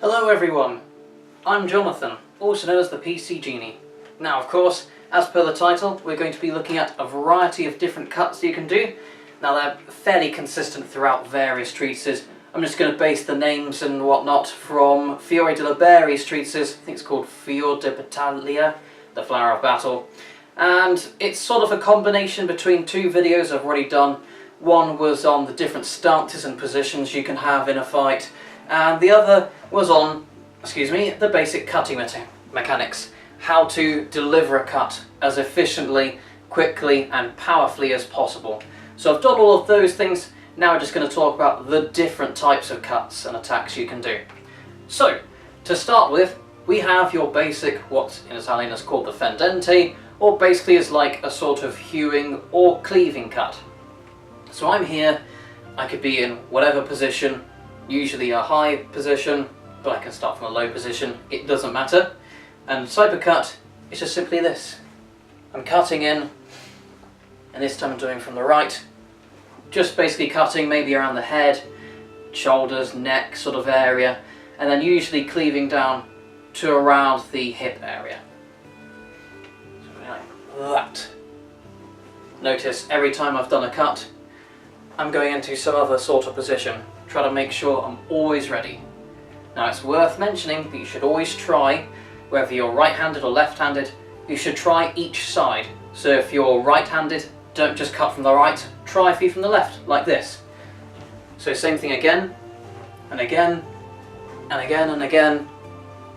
Hello everyone, I'm Jonathan, also known as the PC Genie. Now of course, as per the title, we're going to be looking at a variety of different cuts you can do. Now they're fairly consistent throughout various treatises. I'm just going to base the names and whatnot from Fiore de la Berry's treatises. I think it's called Fior de Battaglia, the Flower of Battle. And it's sort of a combination between two videos I've already done. One was on the different stances and positions you can have in a fight, and the other was on, the basic cutting mechanics. How to deliver a cut as efficiently, quickly and powerfully as possible. So I've done all of those things. Now we're just going to talk about the different types of cuts and attacks you can do. So, to start with, we have your basic, what in Italian is called the fendente, or basically is like a sort of hewing or cleaving cut. So I'm here, I could be in whatever position, usually a high position, but I can start from a low position, it doesn't matter. And type of cut is just simply this. I'm cutting in, and this time I'm doing from the right, just basically cutting maybe around the head, shoulders, neck sort of area, and then usually cleaving down to around the hip area. So like that. Notice every time I've done a cut, I'm going into some other sort of position. Try to make sure I'm always ready. Now it's worth mentioning that you should always try, whether you're right-handed or left-handed, you should try each side. So if you're right-handed, don't just cut from the right, try a few from the left, like this. So same thing again, and again, and again, and again,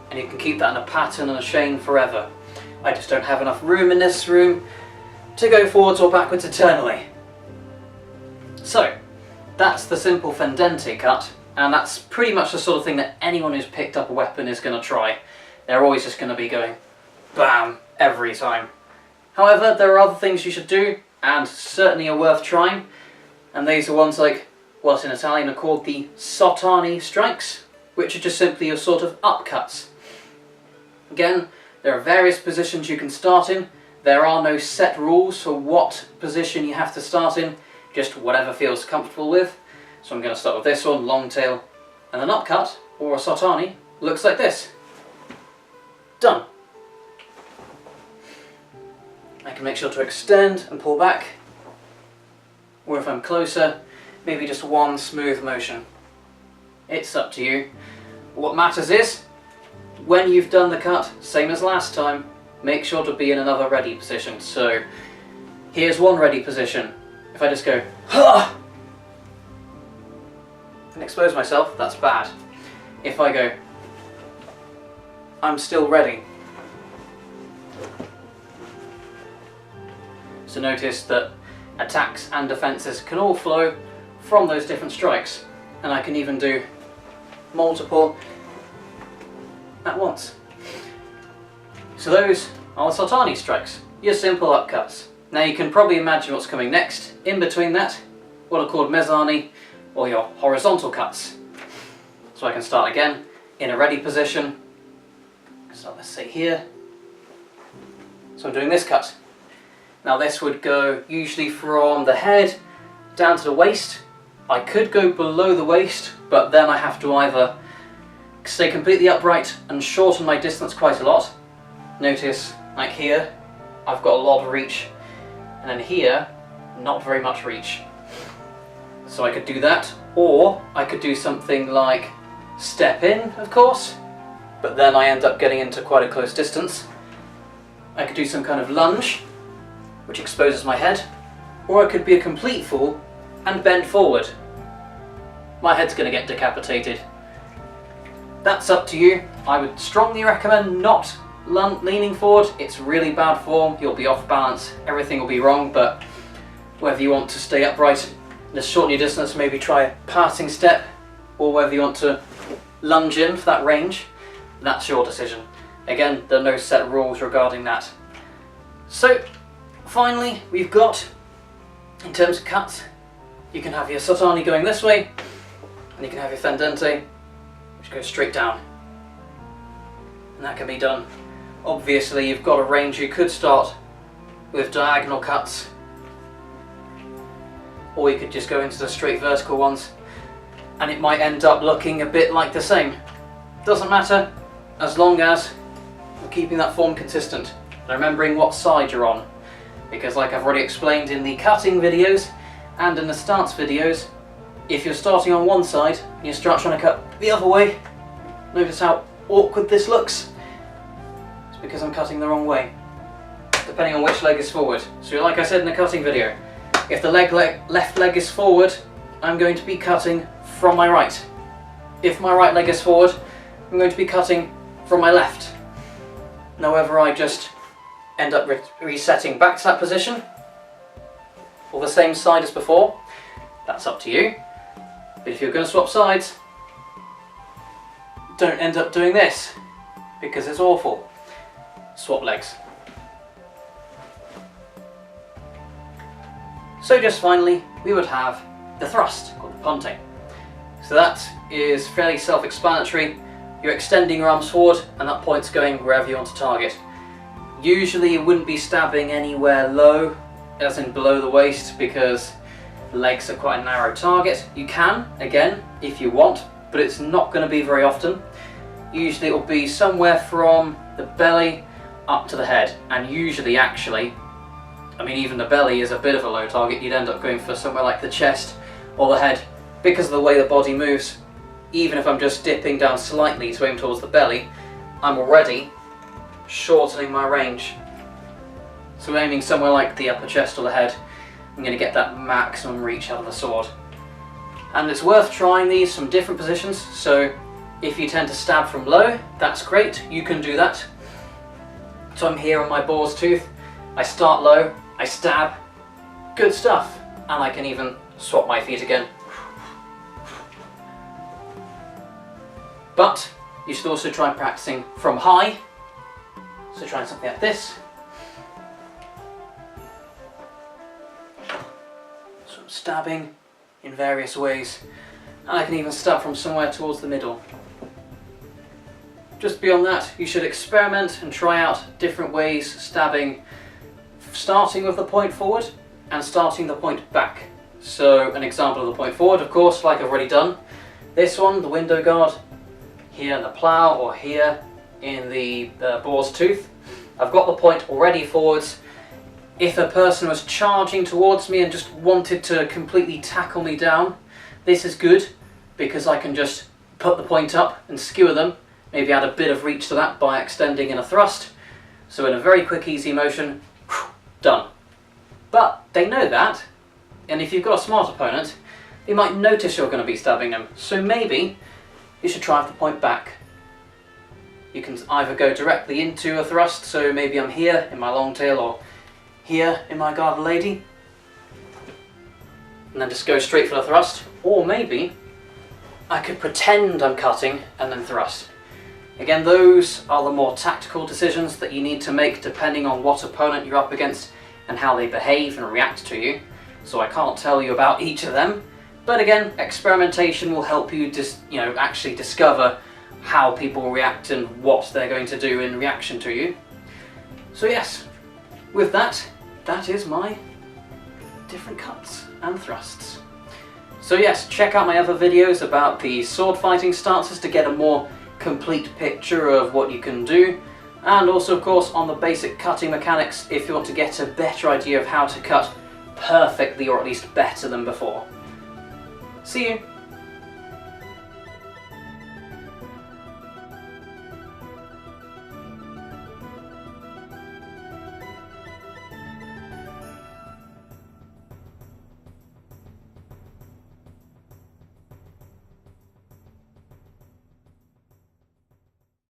and you can keep that in a pattern and a chain forever. I just don't have enough room in this room to go forwards or backwards eternally. So, that's the simple fendente cut, and that's pretty much the sort of thing that anyone who's picked up a weapon is going to try. They're always just going to be going BAM every time. However, there are other things you should do, and certainly are worth trying, and these are ones like what in Italian are called the sottani strikes, which are just simply a sort of upcuts. Again, there are various positions you can start in. There are no set rules for what position you have to start in, just whatever feels comfortable with. So I'm going to start with this one, long tail, and an upcut, or a sottani, looks like this. Done. I can make sure to extend and pull back, or if I'm closer, maybe just one smooth motion. It's up to you. What matters is, when you've done the cut, same as last time, make sure to be in another ready position. So, here's one ready position. If I just go, "Huh!" and expose myself, that's bad. If I go, I'm still ready. So notice that attacks and defences can all flow from those different strikes. And I can even do multiple at once. So those are the sottani strikes, your simple upcuts. Now you can probably imagine what's coming next. In between that, what are called mezzani, or your horizontal cuts. So I can start again in a ready position. So let's say here. So I'm doing this cut. Now this would go usually from the head down to the waist. I could go below the waist, but then I have to either stay completely upright and shorten my distance quite a lot. Notice, like here, I've got a lot of reach. And then here, not very much reach. So I could do that, or I could do something like step in, of course, but then I end up getting into quite a close distance. I could do some kind of lunge, which exposes my head, or I could be a complete fool and bend forward. My head's going to get decapitated. That's up to you. I would strongly recommend not leaning forward. It's really bad form, you'll be off balance, everything will be wrong, but whether you want to stay upright, just shorten your distance, maybe try a passing step, or whether you want to lunge in for that range, that's your decision. Again, there are no set rules regarding that. So, finally, we've got, in terms of cuts, you can have your sottani going this way, and you can have your fendente, which goes straight down. And that can be done. Obviously, you've got a range. You could start with diagonal cuts, or you could just go into the straight vertical ones, and it might end up looking a bit like the same. Doesn't matter, as long as you're keeping that form consistent and remembering what side you're on. Because like I've already explained in the cutting videos and in the stance videos, if you're starting on one side and you start trying to cut the other way, notice how awkward this looks? It's because I'm cutting the wrong way, depending on which leg is forward. So like I said in the cutting video, if the left leg is forward, I'm going to be cutting from my right. If my right leg is forward, I'm going to be cutting from my left. Now whether I just end up resetting back to that position, or the same side as before, that's up to you. But if you're going to swap sides, don't end up doing this, because it's awful. Swap legs. So just finally, we would have the thrust, called the ponte. So that is fairly self-explanatory. You're extending your arms forward and that point's going wherever you want to target. Usually you wouldn't be stabbing anywhere low, as in below the waist, because legs are quite a narrow target. You can, again, if you want, but it's not going to be very often. Usually it will be somewhere from the belly up to the head, and usually actually, I mean even the belly is a bit of a low target. You'd end up going for somewhere like the chest or the head, because of the way the body moves. Even if I'm just dipping down slightly to aim towards the belly, I'm already shortening my range. So aiming somewhere like the upper chest or the head, I'm going to get that maximum reach out of the sword. And it's worth trying these from different positions, so if you tend to stab from low, that's great, you can do that. So I'm here on my boar's tooth, I start low, I stab, good stuff, and I can even swap my feet again. But you should also try practicing from high, so try something like this. So I'm stabbing in various ways, and I can even stab from somewhere towards the middle. Just beyond that, you should experiment and try out different ways stabbing, starting with the point forward and starting the point back. So an example of the point forward, of course, like I've already done. This one, the window guard, here in the plough or here in the boar's tooth. I've got the point already forwards. If a person was charging towards me and just wanted to completely tackle me down, this is good because I can just put the point up and skewer them, maybe add a bit of reach to that by extending in a thrust. So in a very quick, easy motion, done. But they know that, and if you've got a smart opponent, they might notice you're going to be stabbing them. So maybe you should try the point back. You can either go directly into a thrust, so maybe I'm here in my long tail or here in my garden lady, and then just go straight for the thrust, or maybe I could pretend I'm cutting and then thrust. Again, those are the more tactical decisions that you need to make depending on what opponent you're up against and how they behave and react to you. So I can't tell you about each of them, but again, experimentation will help you actually discover how people react and what they're going to do in reaction to you. So yes, with that, that is my different cuts and thrusts. So yes, check out my other videos about the sword fighting stances to get a more complete picture of what you can do, and also of course on the basic cutting mechanics if you want to get a better idea of how to cut perfectly, or at least better than before. See you!